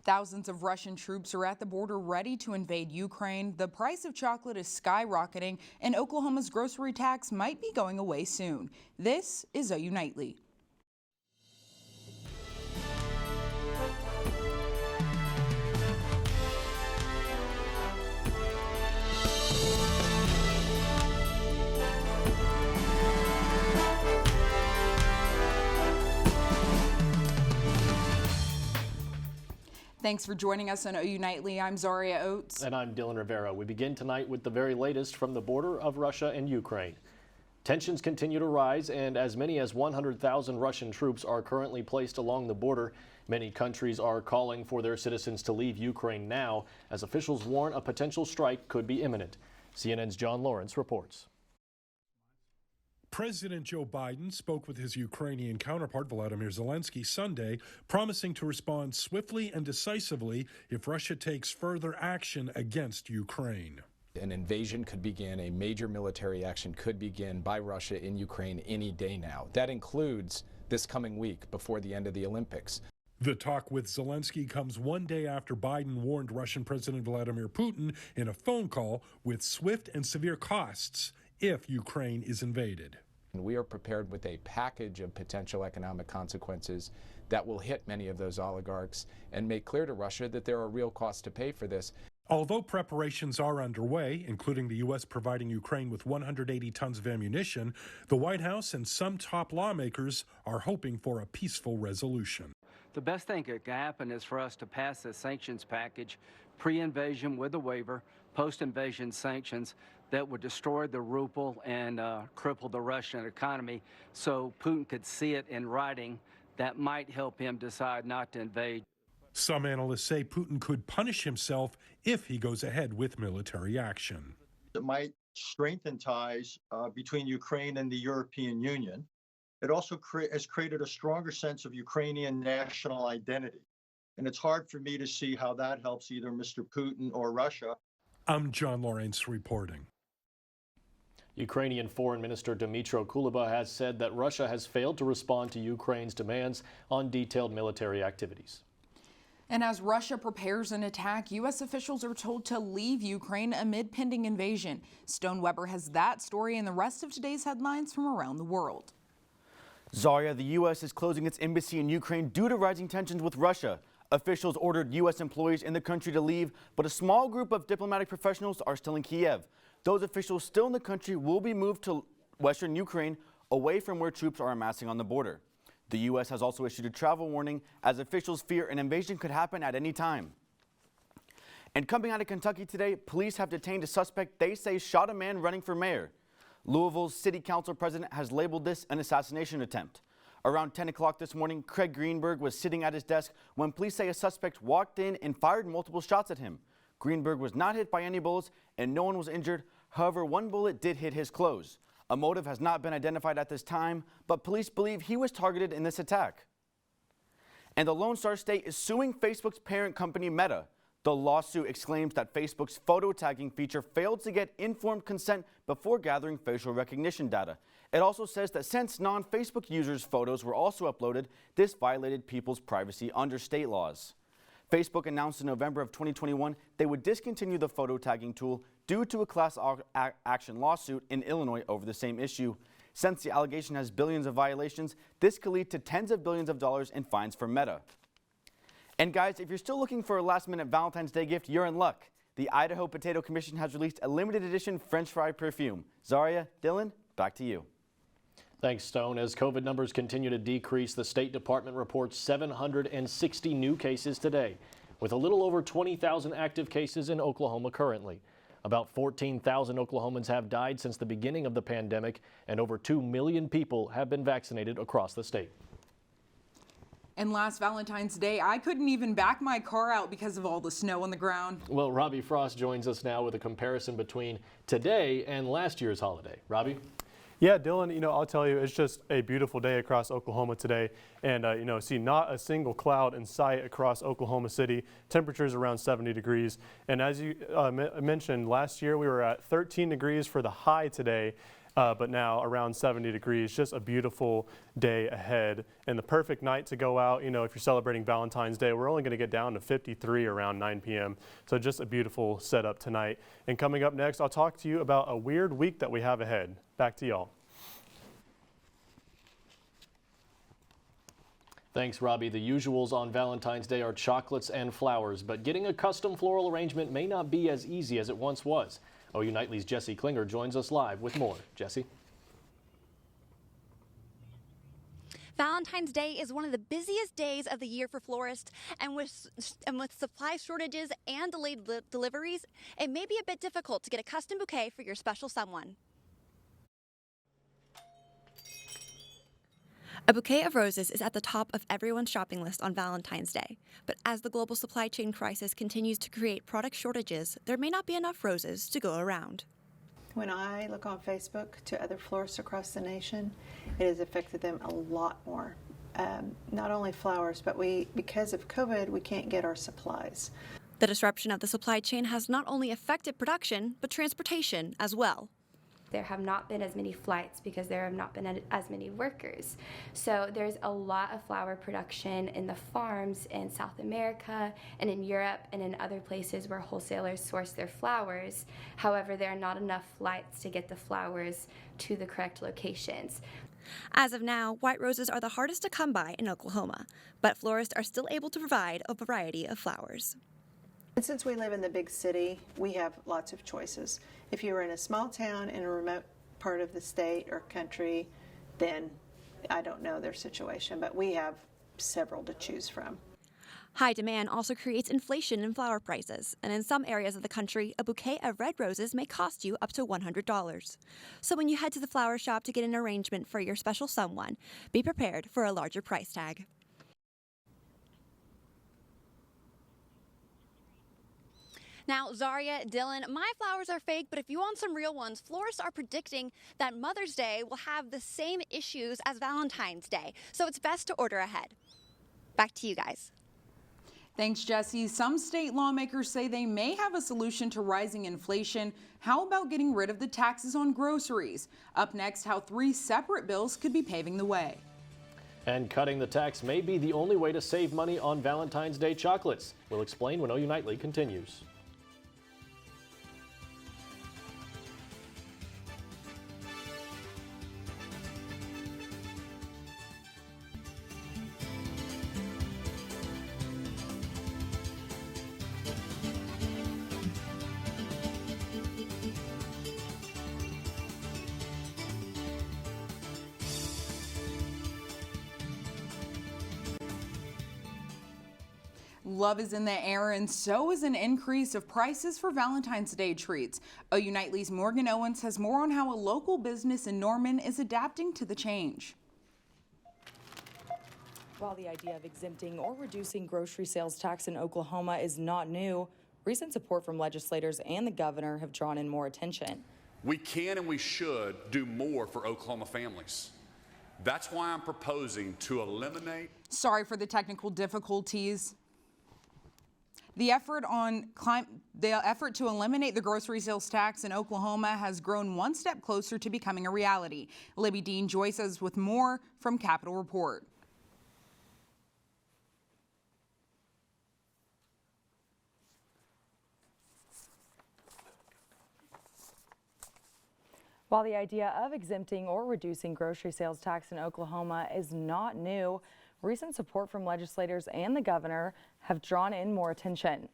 Thousands of Russian troops are at the border ready to invade Ukraine. The price of chocolate is skyrocketing, and Oklahoma's grocery tax might be going away soon. This is OU Nightly. Thanks for joining us on OU Nightly. I'm Zaria Oates. And I'm Rivera. We begin tonight with the very latest from the border of Russia and Ukraine. Tensions continue to rise, and as many as 100,000 Russian troops are currently placed along the border. Many countries are calling for their citizens to leave Ukraine now, as officials warn a potential strike could be imminent. CNN's John Lawrence reports. President Joe Biden spoke with his Ukrainian counterpart Volodymyr Zelensky Sunday, promising to respond swiftly and decisively if Russia takes further action against Ukraine. An invasion could begin, a major military action could begin by Russia in Ukraine any day now. That includes this coming week before the end of the Olympics. The talk with Zelensky comes one day after Biden warned Russian President Vladimir Putin in a phone call with swift and severe costs if Ukraine is invaded. We are prepared with a package of potential economic consequences that will hit many of those oligarchs and make clear to Russia that there are real costs to pay for this. Although preparations are underway, including the U.S. providing Ukraine with 180 tons of ammunition, the White House and some top lawmakers are hoping for a peaceful resolution. The best thing that can happen is for us to pass a sanctions package, pre-invasion with a waiver, post-invasion sanctions that would destroy the ruble and cripple the Russian economy, so Putin could see it in writing. That might help him decide not to invade. Some analysts say Putin could punish himself if he goes ahead with military action. It might strengthen ties between Ukraine and the European Union. It also has created a stronger sense of Ukrainian national identity. And it's hard for me to see how that helps either Mr. Putin or Russia. I'm John Lawrence reporting. Ukrainian Foreign Minister Dmytro Kuleba has said that Russia has failed to respond to Ukraine's demands on detailed military activities. And as Russia prepares an attack, U.S. officials are told to leave Ukraine amid pending invasion. Stone Weber has that story and the rest of today's headlines from around the world. Zaria, the U.S. is closing its embassy in Ukraine due to rising tensions with Russia. Officials ordered U.S. employees in the country to leave, but a small group of diplomatic professionals are still in Kiev. Those officials still in the country will be moved to western Ukraine, away from where troops are amassing on the border. The U.S. has also issued a travel warning as officials fear an invasion could happen at any time. And coming out of Kentucky today, police have detained a suspect they say shot a man running for mayor. Louisville's city council president has labeled this an assassination attempt. Around 10 o'clock this morning, Craig Greenberg was sitting at his desk when police say a suspect walked in and fired multiple shots at him. Greenberg was not hit by any bullets and no one was injured. However, one bullet did hit his clothes. A motive has not been identified at this time, but police believe he was targeted in this attack. And the Lone Star State is suing Facebook's parent company Meta. The lawsuit exclaims that Facebook's photo tagging feature failed to get informed consent before gathering facial recognition data. It also says that since non-Facebook users' photos were also uploaded, this violated people's privacy under state laws. Facebook announced in November of 2021 they would discontinue the photo tagging tool due to a class action lawsuit in Illinois over the same issue. Since the allegation has billions of violations, this could lead to tens of billions of dollars in fines for Meta. And guys, if you're still looking for a last-minute Valentine's Day gift, you're in luck. The Idaho Potato Commission has released a limited edition French fry perfume. Zaria, Dylan, back to you. Thanks, Stone. As COVID numbers continue to decrease, the State Department reports 760 new cases today, with a little over 20,000 active cases in Oklahoma currently. About 14,000 Oklahomans have died since the beginning of the pandemic, and over 2 million people have been vaccinated across the state. And last Valentine's Day, I couldn't even back my car out because of all the snow on the ground. Well, Robby Frost joins us now with a comparison between today and last year's holiday. Robby? Yeah, Dylan, I'll tell you, it's just a beautiful day across Oklahoma today. And, see not a single cloud in sight across Oklahoma City. Temperatures around 70 degrees. And as you mentioned, last year we were at 13 degrees for the high today. but now around 70 degrees. Just a beautiful day ahead and the perfect night to go out. You know, if you're celebrating Valentine's Day, we're only going to get down to 53 around 9 p.m. So just a beautiful setup tonight. And coming up next, I'll talk to you about a weird week that we have ahead. Back to y'all. Thanks, Robby. The usuals on Valentine's Day are chocolates and flowers, but getting a custom floral arrangement may not be as easy as it once was. OU Nightly's Jessie Klinger joins us live with more. Jessie? Valentine's Day is one of the busiest days of the year for florists, and with supply shortages and delayed deliveries, it may be a bit difficult to get a custom bouquet for your special someone. A bouquet of roses is at the top of everyone's shopping list on Valentine's Day. But as the global supply chain crisis continues to create product shortages, there may not be enough roses to go around. When I look on Facebook to other florists across the nation, it has affected them a lot more. Not only flowers, but because of COVID, we can't get our supplies. The disruption of the supply chain has not only affected production, but transportation as well. There have not been as many flights because there have not been as many workers. So there's a lot of flower production in the farms in South America and in Europe and in other places where wholesalers source their flowers. However, there are not enough flights to get the flowers to the correct locations. As of now, white roses are the hardest to come by in Oklahoma, but florists are still able to provide a variety of flowers. And since we live in the big city, we have lots of choices. If you were in a small town in a remote part of the state or country, then I don't know their situation, but we have several to choose from. High demand also creates inflation in flower prices, and in some areas of the country, a bouquet of red roses may cost you up to $100. So when you head to the flower shop to get an arrangement for your special someone, be prepared for a larger price tag. Now, Zaria, Dylan, my flowers are fake, but if you want some real ones, florists are predicting that Mother's Day will have the same issues as Valentine's Day, so it's best to order ahead. Back to you guys. Thanks, Jessie. Some state lawmakers say they may have a solution to rising inflation. How about getting rid of the taxes on groceries? Up next, how 3 separate bills could be paving the way. And cutting the tax may be the only way to save money on Valentine's Day chocolates. We'll explain when OU Nightly continues. Love is in the air, and so is an increase of prices for Valentine's Day treats. OU Nightly's Morgan Owens has more on how a local business in Norman is adapting to the change. While the idea of exempting or reducing grocery sales tax in Oklahoma is not new, recent support from legislators and the governor have drawn in more attention. We can and we should do more for Oklahoma families. That's why I'm proposing to eliminate. Sorry for the technical difficulties. The effort to eliminate the grocery sales tax in Oklahoma has grown one step closer to becoming a reality. Libbey Dean joins us with more from Capitol Report. While the idea of exempting or reducing grocery sales tax in Oklahoma is not new, recent support from legislators and the governor have drawn in more attention.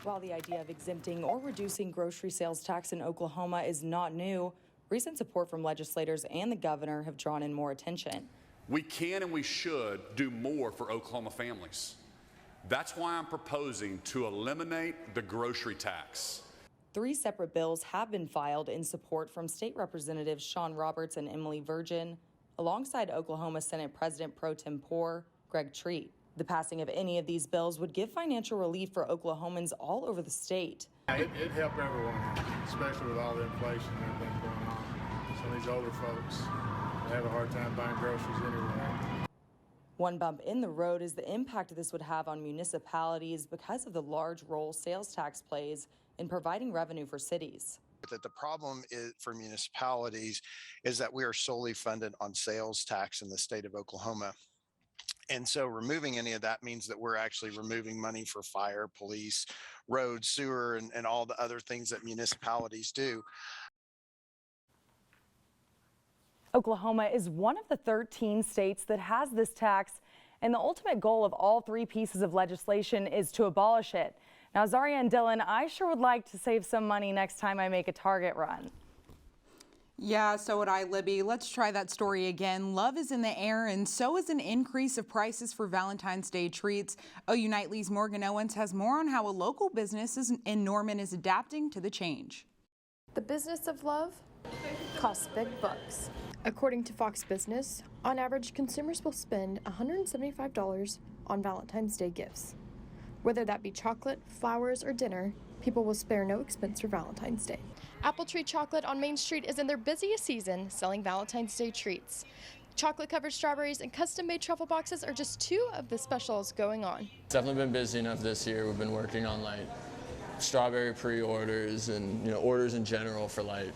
While the idea of exempting or reducing grocery sales tax in Oklahoma is not new, recent support from legislators and the governor have drawn in more attention. We can and we should do more for Oklahoma families. That's why I'm proposing to eliminate the grocery tax. 3 separate bills have been filed in support from State Representatives Sean Roberts and Emily Virgin, alongside Oklahoma Senate President Pro Tempore Greg Treat. The passing of any of these bills would give financial relief for Oklahomans all over the state. It'd help everyone, especially with all the inflation and everything going on. Some of these older folks, they have a hard time buying groceries anyway. One bump in the road is the impact this would have on municipalities because of the large role sales tax plays in providing revenue for cities. That the problem is for municipalities is that we are solely funded on sales tax in the state of Oklahoma. And so removing any of that means that we're actually removing money for fire, police, roads, sewer, and all the other things that municipalities do. Oklahoma is one of the 13 states that has this tax, and the ultimate goal of all three pieces of legislation is to abolish it. Now, Zaria and Dylan, I sure would like to save some money next time I make a Target run. Yeah, so would I, Libbey. Let's try that story again. Love is in the air, and so is an increase of prices for Valentine's Day treats. OU Nightly's Morgan Owens has more on how a local business in Norman is adapting to the change. The business of love costs big bucks. According to Fox Business, on average, consumers will spend $175 on Valentine's Day gifts. Whether that be chocolate, flowers, or dinner, people will spare no expense for Valentine's Day. Apple Tree Chocolate on Main Street is in their busiest season selling Valentine's Day treats. Chocolate-covered strawberries and custom-made truffle boxes are just two of the specials going on. It's definitely been busy enough this year. We've been working on like strawberry pre-orders and orders in general for like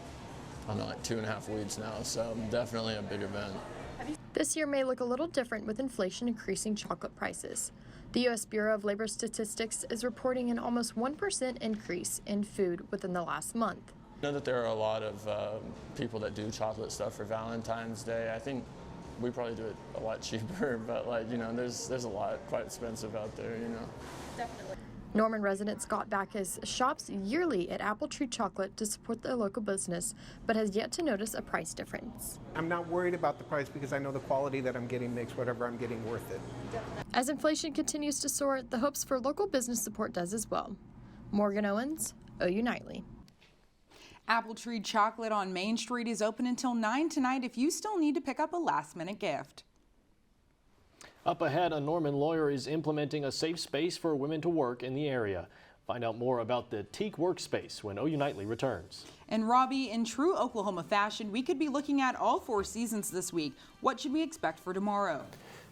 2.5 weeks now, so definitely a big event. This year may look a little different with inflation increasing chocolate prices. The U.S. Bureau of Labor Statistics is reporting an almost 1% increase in food within the last month. I know that there are a lot of people that do chocolate stuff for Valentine's Day. I think we probably do it a lot cheaper, but there's a lot quite expensive out there, Definitely. Norman resident Scott Backus shops yearly at Apple Tree Chocolate to support their local business, but has yet to notice a price difference. I'm not worried about the price because I know the quality that I'm getting makes whatever I'm getting worth it. As inflation continues to soar, the hopes for local business support does as well. Morgan Owens, OU Nightly. Apple Tree Chocolate on Main Street is open until 9 tonight if you still need to pick up a last-minute gift. Up ahead, a Norman lawyer is implementing a safe space for women to work in the area. Find out more about the Teak Workspace when OU Nightly returns. And Robby, in true Oklahoma fashion, we could be looking at all 4 seasons this week. What should we expect for tomorrow?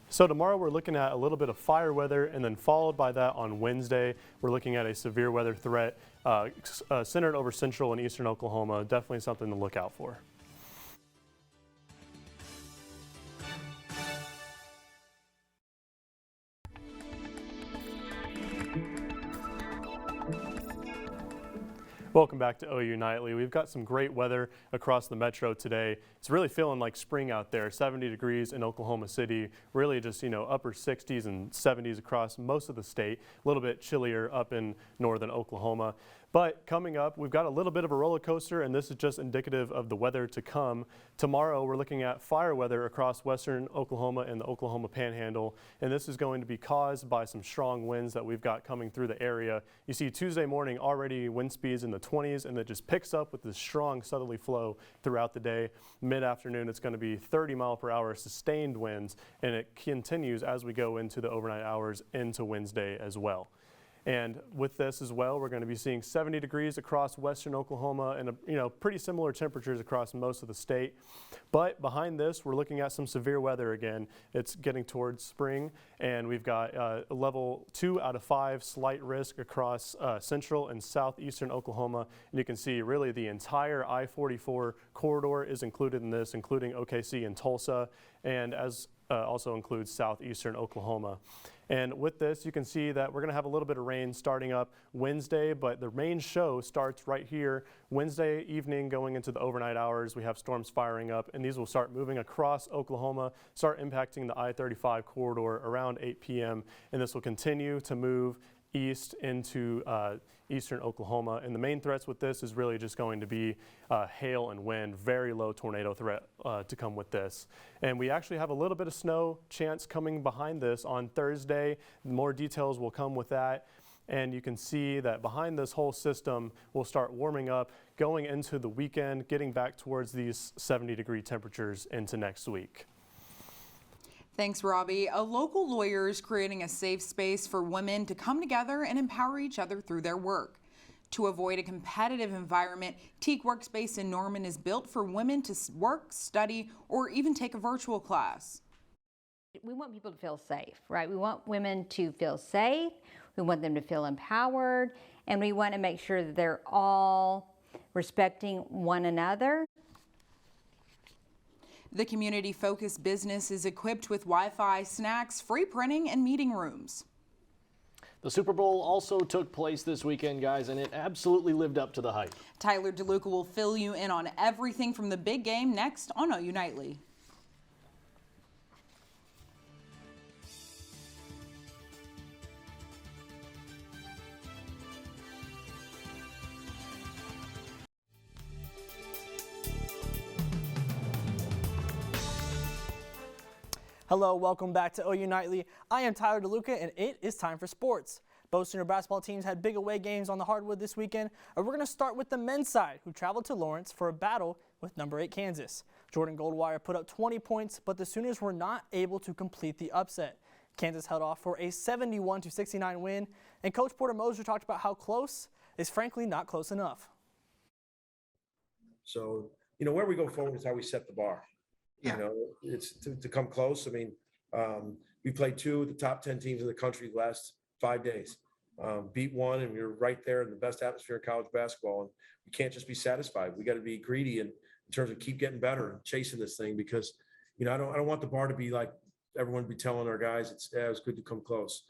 So tomorrow we're looking at a little bit of fire weather, and then followed by that on Wednesday, we're looking at a severe weather threat centered over central and eastern Oklahoma. Definitely something to look out for. Welcome back to OU Nightly. We've got some great weather across the metro today. It's really feeling like spring out there. 70 degrees in Oklahoma City, really just, upper 60s and 70s across most of the state. A little bit chillier up in northern Oklahoma. But coming up, we've got a little bit of a roller coaster, and this is just indicative of the weather to come. Tomorrow, we're looking at fire weather across western Oklahoma and the Oklahoma Panhandle, and this is going to be caused by some strong winds that we've got coming through the area. You see Tuesday morning already wind speeds in the 20s, and it just picks up with this strong southerly flow throughout the day. Mid-afternoon, it's going to be 30 mile per hour sustained winds, and it continues as we go into the overnight hours into Wednesday as well. And with this as well, we're going to be seeing 70 degrees across western Oklahoma and pretty similar temperatures across most of the state. But behind this, we're looking at some severe weather again. It's getting towards spring, and we've got a level 2 out of 5 slight risk across central and southeastern Oklahoma. And you can see really the entire I-44 corridor is included in this, including OKC and Tulsa, and as also includes southeastern Oklahoma. And with this, you can see that we're going to have a little bit of rain starting up Wednesday, but the main show starts right here Wednesday evening going into the overnight hours. We have storms firing up, and these will start moving across Oklahoma, start impacting the I-35 corridor around 8 p.m., and this will continue to move east into eastern Oklahoma. And the main threats with this is really just going to be hail and wind, very low tornado threat to come with this. And we actually have a little bit of snow chance coming behind this on Thursday. More details will come with that. And you can see that behind this whole system will start warming up, going into the weekend, getting back towards these 70-degree temperatures into next week. Thanks, Robby. A local lawyer is creating a safe space for women to come together and empower each other through their work. To avoid a competitive environment, Teak Workspace in Norman is built for women to work, study, or even take a virtual class. We want people to feel safe, right? We want women to feel safe. We want them to feel empowered, and we want to make sure that they're all respecting one another. The community-focused business is equipped with Wi-Fi, snacks, free printing, and meeting rooms. The Super Bowl also took place this weekend, guys, and it absolutely lived up to the hype. Tyler DeLuca will fill you in on everything from the big game next on OU Nightly. Hello, welcome back to OU Nightly. I am Tyler DeLuca, and it is time for sports. Both senior basketball teams had big away games on the hardwood this weekend, and we're going to start with the men's side, who traveled to Lawrence for a battle with number 8 Kansas. Jordan Goldwire put up 20 points, but the Sooners were not able to complete the upset. Kansas held off for a 71-69 win, and Coach Porter Moser talked about how close is frankly not close enough. So, where we go forward is how we set the bar. Yeah. It's to come close. I mean, we played 2 of the top 10 teams in the country the last 5 days. Beat 1, and we were right there in the best atmosphere in college basketball. And we can't just be satisfied. We got to be greedy in terms of keep getting better and chasing this thing because, I don't want the bar to be like everyone be telling our guys it's good to come close.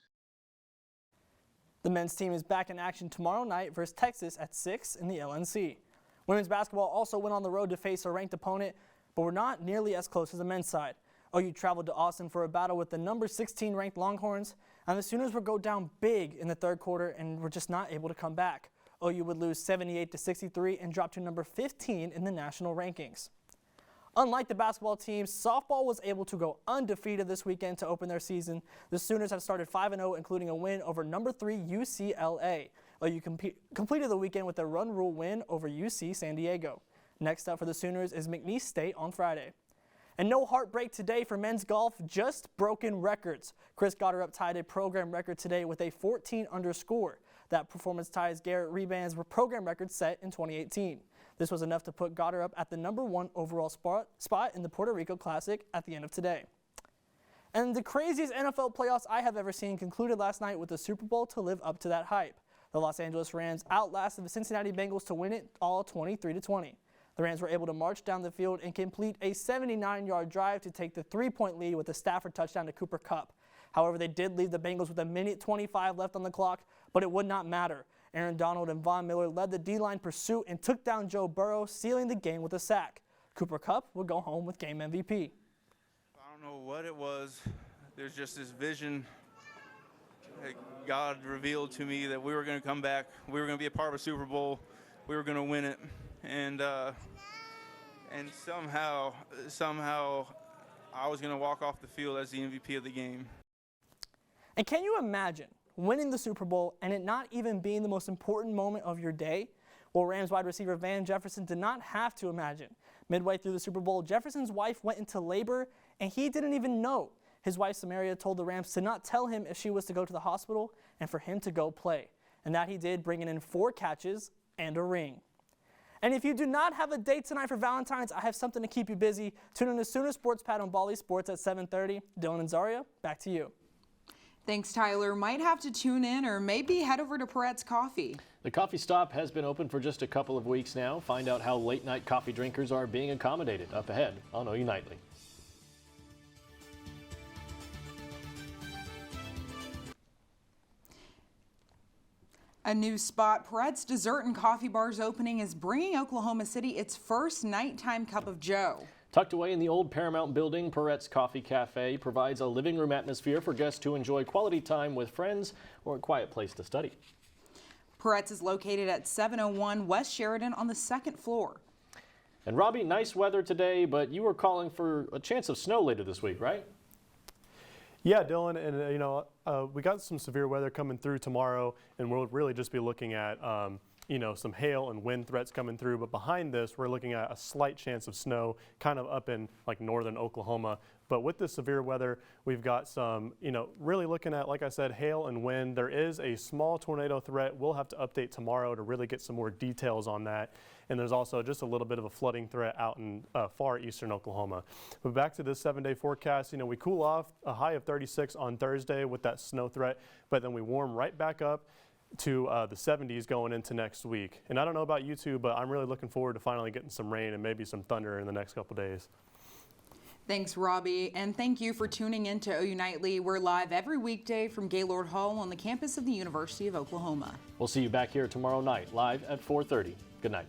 The men's team is back in action tomorrow night versus Texas at 6 in the LNC. Women's basketball also went on the road to face a ranked opponent, but we're not nearly as close as the men's side. OU traveled to Austin for a battle with the number 16 ranked Longhorns, and the Sooners would go down big in the third quarter and were just not able to come back. OU would lose 78-63 and drop to number 15 in the national rankings. Unlike the basketball team, softball was able to go undefeated this weekend to open their season. The Sooners have started 5-0, including a win over number 3 UCLA. OU completed the weekend with a run rule win over UC San Diego. Next up for the Sooners is McNeese State on Friday. And no heartbreak today for men's golf, just broken records. Chris Gotterup tied a program record today with a 14-under score. That performance ties Garrett Reband's program record set in 2018. This was enough to put Gotterup at the number 1 overall spot in the Puerto Rico Classic at the end of today. And the craziest NFL playoffs I have ever seen concluded last night with the Super Bowl to live up to that hype. The Los Angeles Rams outlasted the Cincinnati Bengals to win it all 23-20. The Rams were able to march down the field and complete a 79-yard drive to take the 3-point lead with a Stafford touchdown to Cooper Kupp. However, they did leave the Bengals with 1:25 left on the clock, but it would not matter. Aaron Donald and Von Miller led the D-line pursuit and took down Joe Burrow, sealing the game with a sack. Cooper Kupp would go home with game MVP. I don't know what it was. There's just this vision that God revealed to me that we were going to come back. We were going to be a part of a Super Bowl. We were going to win it. And somehow I was going to walk off the field as the MVP of the game. And can you imagine winning the Super Bowl and it not even being the most important moment of your day? Well, Rams wide receiver Van Jefferson did not have to imagine. Midway through the Super Bowl, Jefferson's wife went into labor, and he didn't even know. His wife, Samaria, told the Rams to not tell him if she was to go to the hospital and for him to go play. And that he did, bringing in 4 catches and a ring. And if you do not have a date tonight for Valentine's, I have something to keep you busy. Tune in to Sooner Sports Pad on Bali Sports at 7:30. Dylan and Zaria, back to you. Thanks, Tyler. Might have to tune in or maybe head over to Peretz Coffee. The coffee stop has been open for just a couple of weeks now. Find out how late-night coffee drinkers are being accommodated up ahead on OU Nightly. A new spot, Peretz Dessert and Coffee Bar's opening is bringing Oklahoma City its first nighttime cup of joe. Tucked away in the old Paramount building, Peretz Coffee Cafe provides a living room atmosphere for guests to enjoy quality time with friends or a quiet place to study. Peretz is located at 701 West Sheridan on the 2nd floor. And Robby, nice weather today, but you were calling for a chance of snow later this week, right? Yeah, Dylan, and we got some severe weather coming through tomorrow, and we'll really just be looking at some hail and wind threats coming through. But behind this, we're looking at a slight chance of snow, kind of up in like northern Oklahoma. But with the severe weather, we've got some, really looking at, like I said, hail and wind. There is a small tornado threat. We'll have to update tomorrow to really get some more details on that. and there's also just a little bit of a flooding threat out in far eastern Oklahoma. But back to this 7-day forecast, we cool off a high of 36 on Thursday with that snow threat, but then we warm right back up to the 70s going into next week. And I don't know about you two, but I'm really looking forward to finally getting some rain and maybe some thunder in the next couple days. Thanks, Robby, and thank you for tuning in to OU Nightly. We're live every weekday from Gaylord Hall on the campus of the University of Oklahoma. We'll see you back here tomorrow night, live at 4:30. Good night.